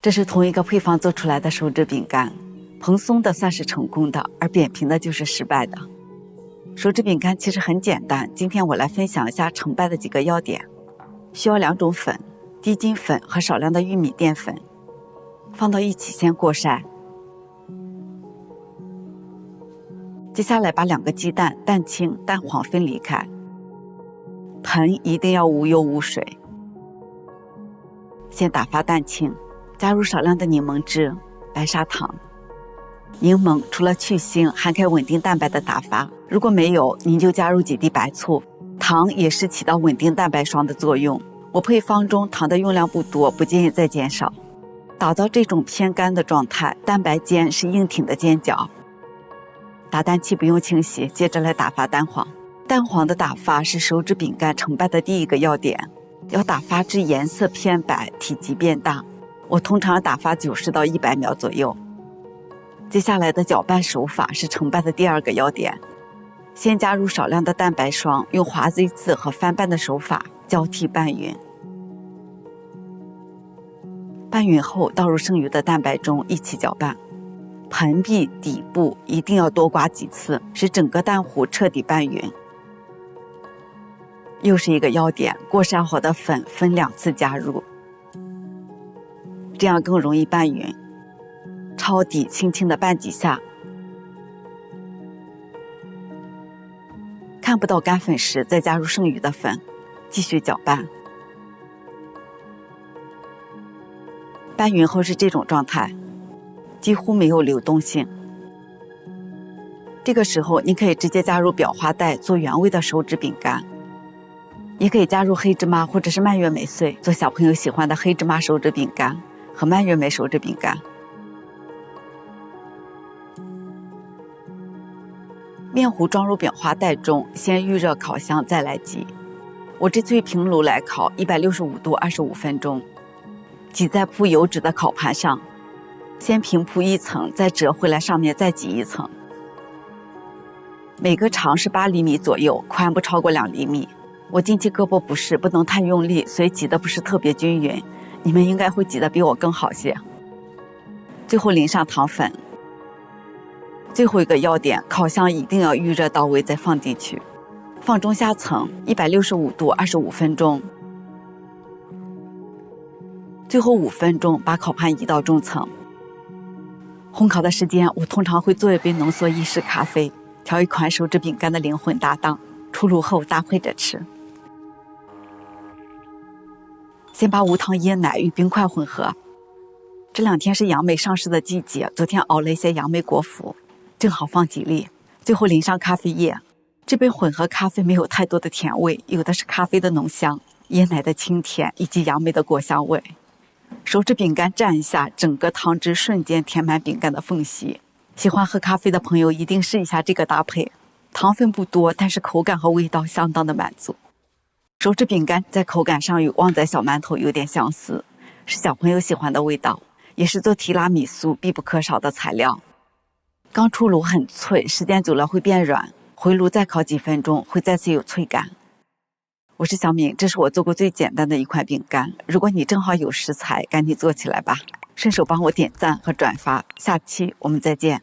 这是同一个配方做出来的手指饼干，蓬松的算是成功的，而扁平的就是失败的。手指饼干其实很简单，今天我来分享一下成败的几个要点。需要2种粉，低筋粉和少量的玉米淀粉，放到一起先过筛。接下来把2个鸡蛋蛋清、蛋黄分离开，盆一定要无油无水。先打发蛋清，加入少量的柠檬汁、白砂糖。柠檬除了去腥，还可以稳定蛋白的打发，如果没有，您就加入几滴白醋。糖也是起到稳定蛋白霜的作用。我配方中糖的用量不多，不建议再减少。打到这种偏干的状态，蛋白尖是硬挺的尖角。打蛋器不用清洗，接着来打发蛋黄。蛋黄的打发是手指饼干成败的第一个要点，要打发至颜色偏白，体积变大。我通常打发90到100秒左右。接下来的搅拌手法是成败的第2个要点。先加入少量的蛋白霜，用滑 Z 字和翻拌的手法交替拌匀。拌匀后倒入剩余的蛋白中一起搅拌。盆壁底部一定要多刮几次，使整个蛋糊彻底拌匀。又是一个要点，过筛好的粉分2次加入，这样更容易拌匀。抄底轻轻地拌几下，看不到干粉时再加入剩余的粉，继续搅拌。拌匀后是这种状态，几乎没有流动性。这个时候你可以直接加入裱花袋做原味的手指饼干，也可以加入黑芝麻或者是蔓越莓碎做小朋友喜欢的黑芝麻手指饼干和蔓越莓手指饼干。面糊装入裱花袋中，先预热烤箱再来挤。我这次平炉来烤，165度25分钟。挤在铺油脂的烤盘上，先平铺1层，再折回来上面再挤1层。每个长是8厘米左右，宽不超过2厘米。我近期胳膊不适，不能太用力，所以挤得不是特别均匀。你们应该会挤得比我更好些。最后淋上糖粉。最后一个要点，烤箱一定要预热到位再放进去。放中下层，165度25分钟。最后5分钟把烤盘移到中层。烘烤的时间，我通常会做一杯浓缩意式咖啡，调一款手指饼干的灵魂搭档，出炉后搭配着吃。先把无糖椰奶与冰块混合。这2天是杨梅上市的季节，昨天熬了一些杨梅果脯，正好放几粒。最后淋上咖啡液。这杯混合咖啡没有太多的甜味，有的是咖啡的浓香、椰奶的清甜以及杨梅的果香味。手指饼干蘸一下，整个汤汁瞬间填满饼干的缝隙。喜欢喝咖啡的朋友一定试一下这个搭配，糖分不多，但是口感和味道相当的满足。手指饼干在口感上与旺仔小馒头有点相似，是小朋友喜欢的味道，也是做提拉米苏必不可少的材料。刚出炉很脆，时间久了会变软，回炉再烤几分钟会再次有脆感。我是小敏，这是我做过最简单的一款饼干。如果你正好有食材，赶紧做起来吧，顺手帮我点赞和转发。下期我们再见。